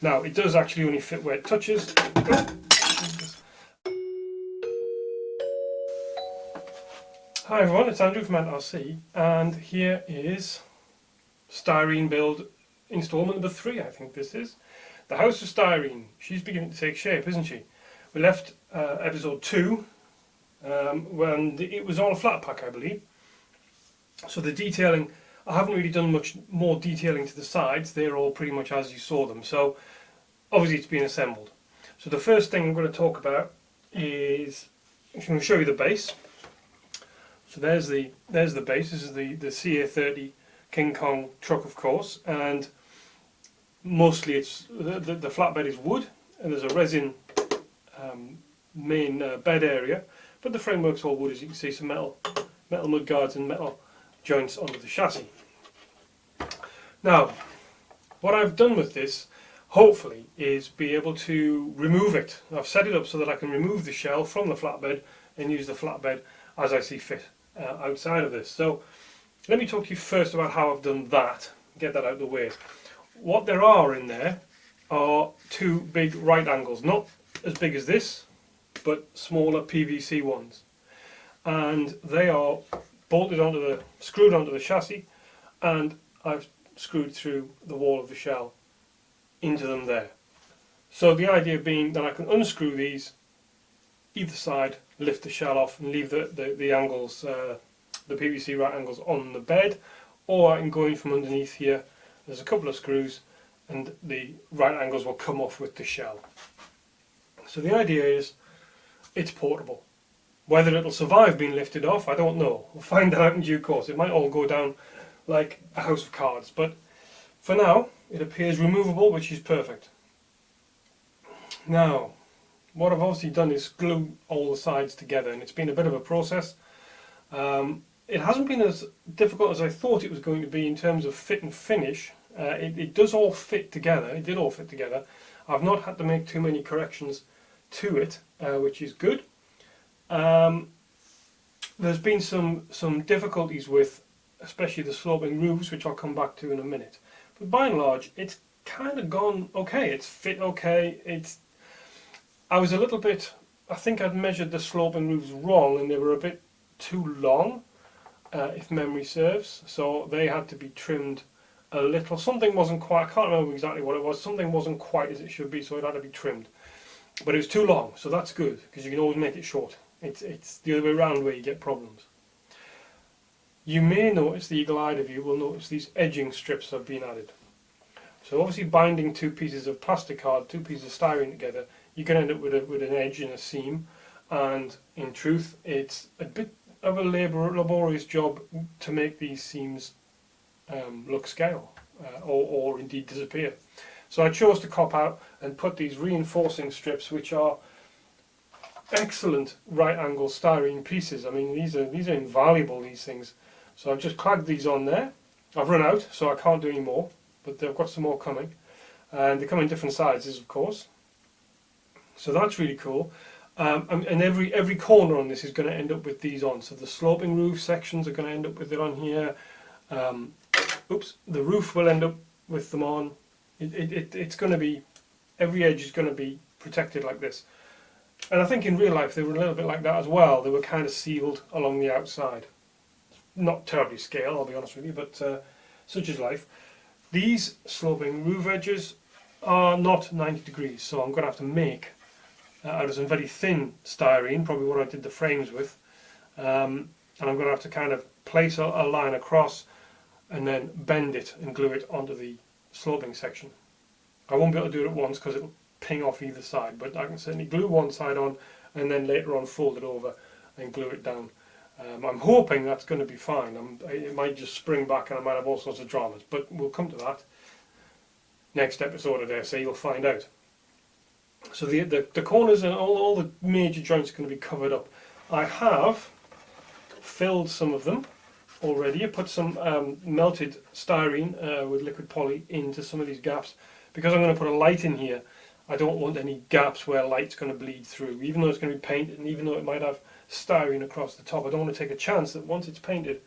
Now it does actually only fit where it touches. Hi everyone, it's Andrew from RC, and here is styrene build installment number 3, I think this is. The House of Styrene. She's beginning to take shape, isn't she? We left episode 2 when it was all a flat pack, I believe. So the detailing, I haven't really done much more detailing to the sides. They're all pretty much as you saw them. So obviously it's been assembled. So the first thing I'm going to talk about is, I'm going to show you the base. So there's the base. This is the CA30 King Kong truck, of course, and mostly it's the flatbed is wood, and there's a resin main bed area, but the framework's all wood, as you can see. Some metal mud guards and metal joints onto the chassis. Now, what I've done with this, hopefully, is be able to remove it. I've set it up so that I can remove the shell from the flatbed and use the flatbed as I see fit outside of this. So let me talk to you first about how I've done that, get that out of the way. What there are in there are 2 big right angles, not as big as this, but smaller PVC ones. And they are screwed onto the chassis, and I've screwed through the wall of the shell into them there. So the idea being that I can unscrew these either side, lift the shell off and leave the angles, the PVC right angles on the bed, or I can go in from underneath here. There's a couple of screws and the right angles will come off with the shell. So the idea is it's portable. Whether it'll survive being lifted off, I don't know. We'll find out in due course. It might all go down like a house of cards, but for now it appears removable, which is perfect. Now, what I've obviously done is glue all the sides together, and it's been a bit of a process. It hasn't been as difficult as I thought it was going to be in terms of fit and finish. It does all fit together. It did all fit together. I've not had to make too many corrections to it, which is good. There's been some difficulties with, especially the sloping roofs, which I'll come back to in a minute. But by and large, it's kind of gone okay. It's fit okay. I was a little bit, I think I'd measured the sloping roofs wrong, and they were a bit too long, if memory serves. So they had to be trimmed a little. Something wasn't quite, I can't remember exactly what it was. Something wasn't quite as it should be, so it had to be trimmed. But it was too long, so that's good, because you can always make it short. It's the other way around where you get problems. You may notice, the eagle-eyed of you will notice these edging strips have been added. So obviously binding 2 pieces of plastic card, 2 pieces of styrene together, you can end up with an edge and a seam, and in truth it's a bit of a laborious job to make these seams look scale or indeed disappear. So I chose to cop out and put these reinforcing strips, which are excellent right angle styrene pieces. I mean, these are invaluable, these things. So I've just clagged these on there. I've run out, so I can't do any more, but they've got some more coming, and they come in different sizes, of course. So that's really cool. And every corner on this is going to end up with these on. So the sloping roof sections are going to end up with it on here. The roof will end up with them on. It's going to be, every edge is going to be protected like this. And I think in real life they were a little bit like that as well. They were kind of sealed along the outside. Not terribly scale, I'll be honest with you, but such is life. These sloping roof edges are not 90 degrees, so I'm going to have to make out of some very thin styrene, probably what I did the frames with, and I'm going to have to kind of place a line across and then bend it and glue it onto the sloping section. I won't be able to do it at once because it'll ping off either side, but I can certainly glue one side on and then later on fold it over and glue it down. I'm hoping that's going to be fine. It might just spring back and I might have all sorts of dramas, but we'll come to that next episode, I dare say. You'll find out. So the corners and all the major joints are going to be covered up. I have filled some of them already. I put some melted styrene with liquid poly into some of these gaps. Because I'm going to put a light in here, I don't want any gaps where light's going to bleed through. Even though it's going to be painted and even though it might have styrene across the top, I don't want to take a chance that once it's painted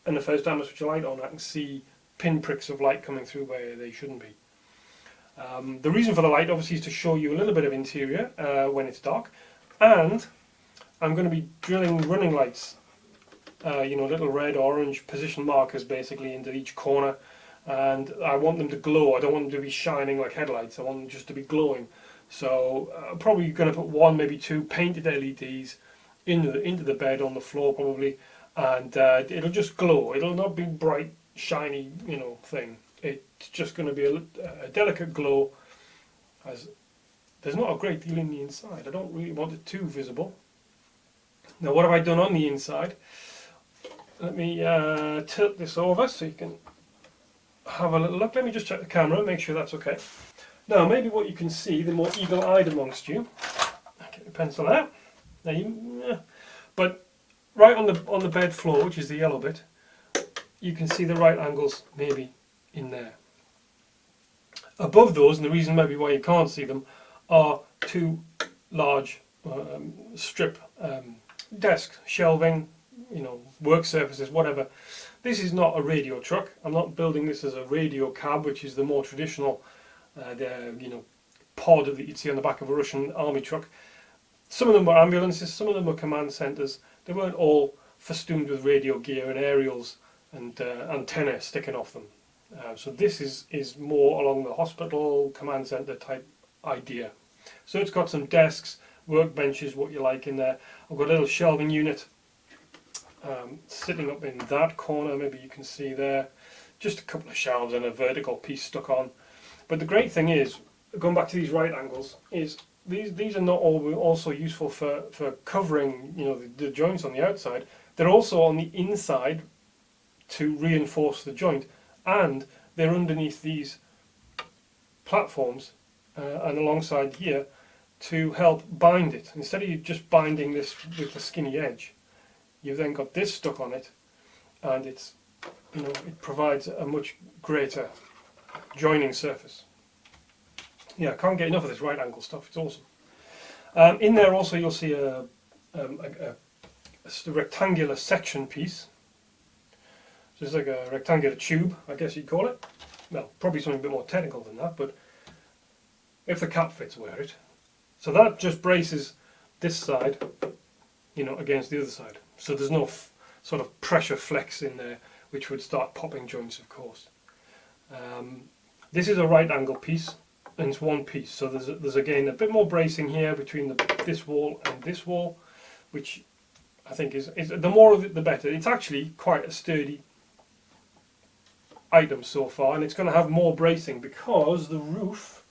and the first time I switch a light on, I can see pinpricks of light coming through where they shouldn't be. The reason for the light obviously is to show you a little bit of interior when it's dark, and I'm going to be drilling running lights, little red, orange position markers basically into each corner, and I want them to glow. I don't want them to be shining like headlights. I want them just to be glowing. So I'm probably going to put one, maybe two painted LEDs into the bed on the floor probably, and it'll just glow. It'll not be bright, shiny, thing. It's just going to be a delicate glow, as there's not a great deal in the inside. I don't really want it too visible. Now, what have I done on the inside? Let me tilt this over so you can have a little look. Let me just check the camera, make sure that's okay. Now, maybe what you can see, the more eagle-eyed amongst you, get the pencil out. But right on the bed floor, which is the yellow bit, you can see the right angles maybe in there. Above those, and the reason maybe why you can't see them, are two large strip desks, shelving, work surfaces, whatever. This is not a radio truck. I'm not building this as a radio cab, which is the more traditional, pod that you'd see on the back of a Russian army truck. Some of them were ambulances, some of them were command centres. They weren't all festooned with radio gear and aerials and antennae sticking off them. So this is more along the hospital, command centre type idea. So it's got some desks, workbenches, what you like in there. I've got a little shelving unit sitting up in that corner, maybe you can see there. Just a couple of shelves and a vertical piece stuck on. But the great thing is, going back to these right angles, is these are not also useful for covering the joints on the outside. They're also on the inside to reinforce the joint, and they're underneath these platforms and alongside here to help bind it. Instead of you just binding this with the skinny edge, you've then got this stuck on it, and it provides a much greater joining surface. Yeah, I can't get enough of this right angle stuff. It's awesome. In there also you'll see a rectangular section piece. So it's like a rectangular tube, I guess you'd call it. Well, probably something a bit more technical than that, but if the cap fits, wear it. So that just braces this side, against the other side. So there's no sort of pressure flex in there, which would start popping joints, of course. This is a right angle piece, and it's one piece. So there's again a bit more bracing here between this wall and this wall, which I think is the more of it, the better. It's actually quite a sturdy item so far, and it's going to have more bracing because the roof,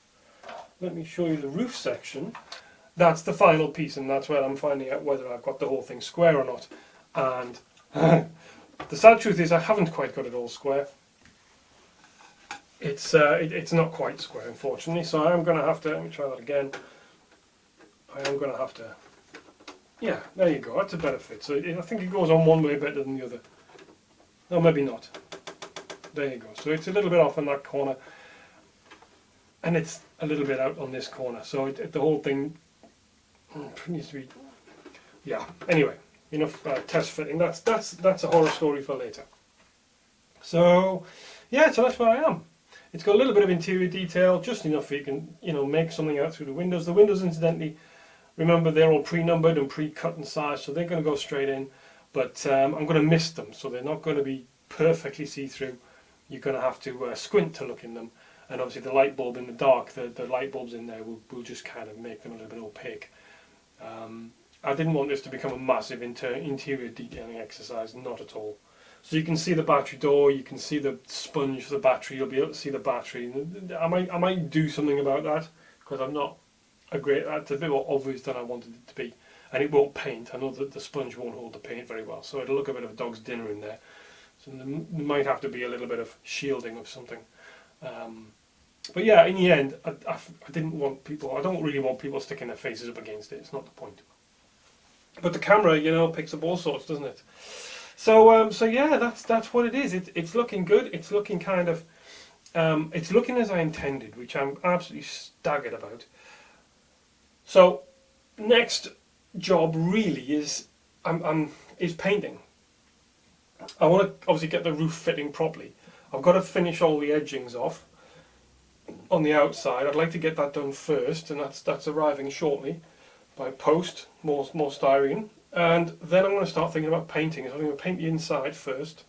let me show you the roof section, that's the final piece, and that's where I'm finding out whether I've got the whole thing square or not. And the sad truth is I haven't quite got it all square. It's not quite square, unfortunately, so I am going to have to, let me try that again. I am going to have to, yeah, there you go, that's a better fit. So I think it goes on one way better than the other. No, maybe not. There you go. So it's a little bit off in that corner, and it's a little bit out on this corner. So the whole thing needs to be, yeah. Anyway, enough test fitting. That's a horror story for later. So yeah, so that's where I am. It's got a little bit of interior detail, just enough so you can make something out through the windows. The windows, incidentally, remember they're all pre-numbered and pre-cut and sized, so they're going to go straight in. But I'm going to mist them, so they're not going to be perfectly see-through. You're going to have to squint to look in them, and obviously the light bulb in the dark, the light bulbs in there will just kind of make them a little bit opaque. I didn't want this to become a massive interior detailing exercise, not at all. So you can see the battery door, you can see the sponge for the battery, you'll be able to see the battery. I might do something about that, because I'm not that's a bit more obvious than I wanted it to be. And it won't paint. I know that the sponge won't hold the paint very well, so it'll look a bit of a dog's dinner in there. So there might have to be a little bit of shielding of something. But yeah, in the end, I don't really want people sticking their faces up against it. It's not the point. But the camera, picks up all sorts, doesn't it? So yeah, that's what it is. It's looking good. It's looking kind of, it's looking as I intended, which I'm absolutely staggered about. So next job really is painting. I want to obviously get the roof fitting properly. I've got to finish all the edgings off. on the outside. I'd like to get that done first, and that's arriving shortly by post, more styrene. And then I'm going to start thinking about painting. So I'm going to paint the inside first,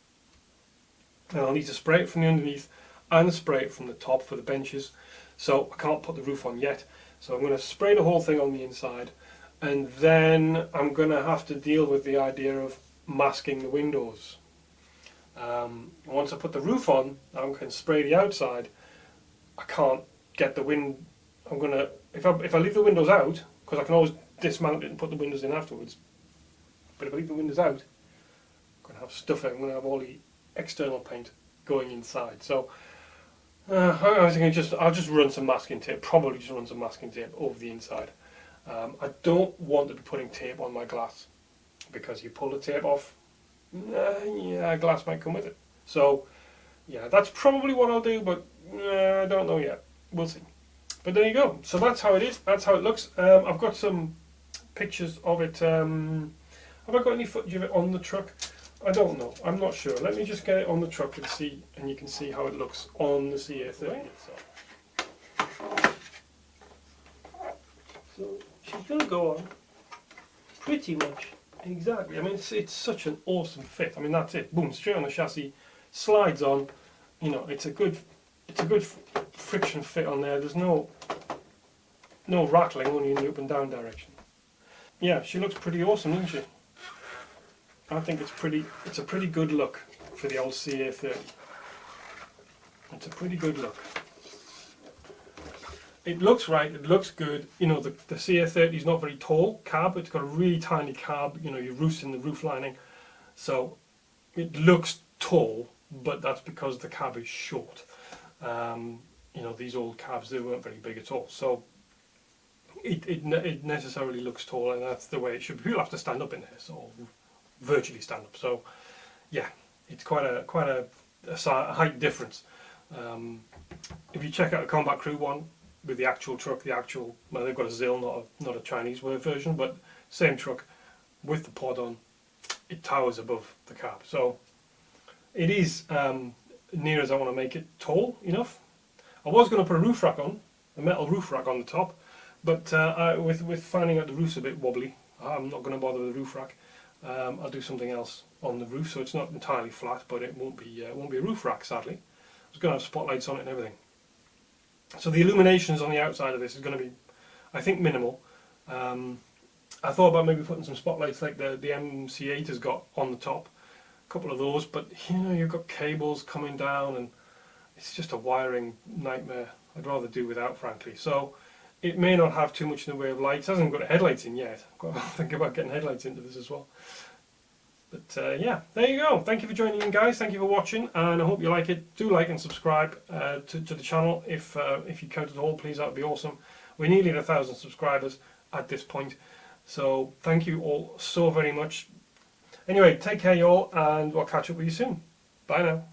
and I'll need to spray it from the underneath and spray it from the top for the benches. So I can't put the roof on yet. So I'm going to spray the whole thing on the inside, and then I'm going to have to deal with the idea of masking the windows. Once I put the roof on, I can spray the outside. I can't get the wind. I'm going to, if I leave the windows out, because I can always dismount it and put the windows in afterwards. But if I leave the windows out, I'm going to have stuff. I'm going to have all the external paint going inside. So I was thinking I'll just run some masking tape. Probably just run some masking tape over the inside. I don't want to be putting tape on my glass, because you pull the tape off, yeah, glass might come with it. So yeah, that's probably what I'll do, but I don't know yet. We'll see. But there you go. So that's how it is. That's how it looks. I've got some pictures of it. Have I got any footage of it on the truck? I don't know. I'm not sure. Let me just get it on the truck and see, and you can see how it looks on the CA30. So she's going to go on pretty much exactly. I mean, it's such an awesome fit. I mean, that's it. Boom, straight on the chassis, slides on. You know, it's a good friction fit on there. There's no rattling, only in the up and down direction. Yeah, she looks pretty awesome, doesn't she? I think it's a pretty good look for the old CA30. It's a pretty good look. It looks right, it looks good. You know, the CA30 is not very tall cab. It's got a really tiny cab. You know, your roof's in the roof lining. So it looks tall, but that's because the cab is short. You know, these old cabs, they weren't very big at all. So it necessarily looks tall, and that's the way it should be. People have to stand up in this, or virtually stand up. So yeah, it's quite a height difference. If you check out a Combat Crew one with the actual truck, well, they've got a ZIL, not a Chinese version, but same truck with the pod on, it towers above the cab. So it is near as I want to make it tall enough. I was going to put a roof rack on, a metal roof rack on the top, but with finding out the roof's a bit wobbly, I'm not going to bother with the roof rack. I'll do something else on the roof, so it's not entirely flat, but it won't be a roof rack, sadly. It's going to have spotlights on it and everything. So the illuminations on the outside of this is going to be, I think, minimal. I thought about maybe putting some spotlights like the CA30's got on the top, a couple of those, but you know, you've got cables coming down and it's just a wiring nightmare. I'd rather do without, frankly. So it may not have too much in the way of lights. It hasn't got headlights in yet. I've got to think about getting headlights into this as well. But yeah, there you go. Thank you for joining in, guys. Thank you for watching, and I hope you like it. Do like and subscribe to the channel if you count it all, please. That would be awesome. We're nearly at 1,000 subscribers at this point, so thank you all so very much. Anyway, take care, y'all, and we'll catch up with you soon. Bye now.